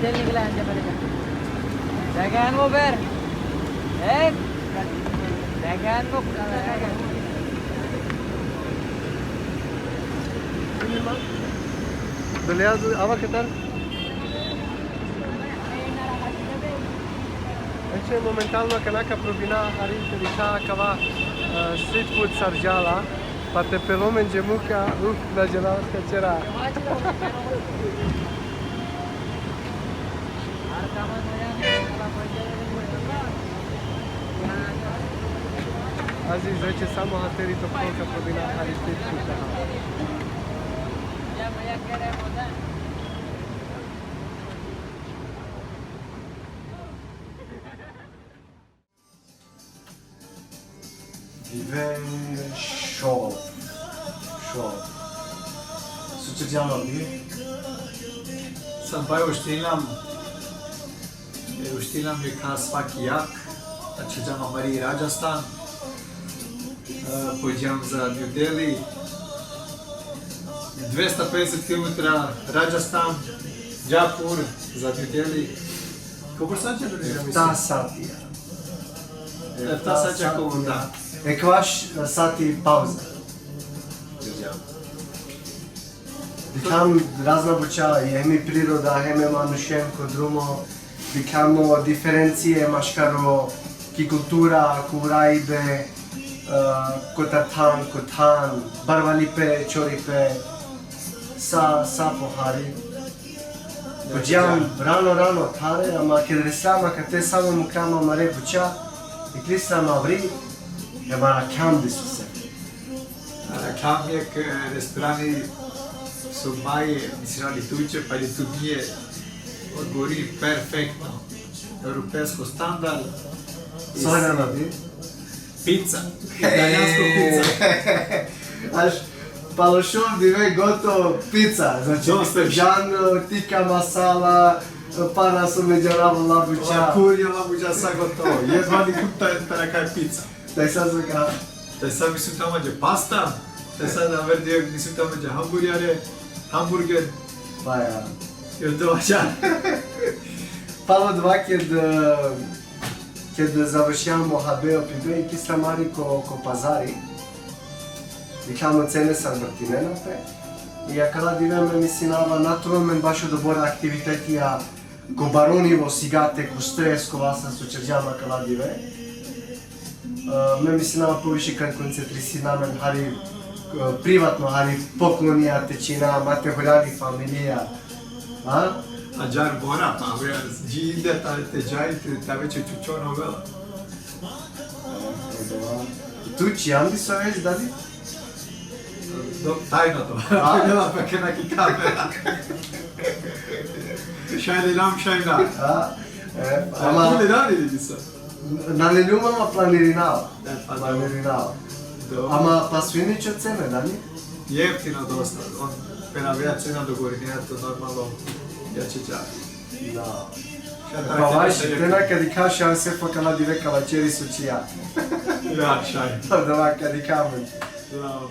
तेल निकला है मेरे का देखा वो फिर एक देखा वो Dolează, ava cât ar? Deci, momentan, canaca provina harintă dica cava street food sarjala, poate pe lumen gemuca, la gelao scăcera. Azi zice samo hateri to polka provina harintă street food. Show. Sucediamo lì. Sam pa uštilam je kao svaki jak, znači ćemo Mari Rajasthan, pođem za New Delhi, 250 km Rajasthan, Jaipur za New Delhi. Koliko sad će da ne Ta sati. Ta sad će koliko da. Ekvaš sati pauza. Dikam razna buča, hemi priroda, hemi manušem kod drumo, dikamo diferencije maškaro, ki kultura, kuraibe, kotan, barvalipe, čoripe, sa pohari. Pođam rano tare, ama kad resama, kad te samo mukrama mare buča, i klisama vri, Ema kam di su se. Kam je restorani su maje, mislim ali tuče, pa li tu nije odgovori perfektno. Europejsko standard. Sada na bi? Pizza. Italijansko pizza. Aš palošov dive gotovo pizza. Znači, džan, tika masala, pana su međarava labuća. Kurja labuća, sa gotovo. Jedva ni kupta je para kaj pizza. Daj sad zvaka. Daj sad mislim tamo je pasta, daj sad na vrdi mislim tamo je hamburger. Pa ja. Jer to așa. Palo dva kad završjamo HBO pibe i kistra mari ko pazari. Dikamo cene sa vrtimenate. I akala diveme misinava naturalmen baš odobora aktivitетия ko барониво сигате, ко стрес, ко вас с очерджама акала диве. Ме мислинава повише кај концентриси на мен, хари приватно, хари поклонија, течина, мате голяни фамилија. Acar Bora, pa bre, de te jai, te aveți ciucio novela. Tu ce am di să vezi, Dadi? Tajno to, bila pe kenaki kamera. Šajde nam šajna. Ama ne dali li sa? Na ne ljubama planirinava. Ama pa svi niče cene, Dadi? Jeftino dosta, on penavija cena dogovorinija, to normalno jače džavi. Da. Pa vaši, te nekadi kaš, ja se fakala di veka večeri su čija. Ja, šaj. Da nekadi kamen. Bravo.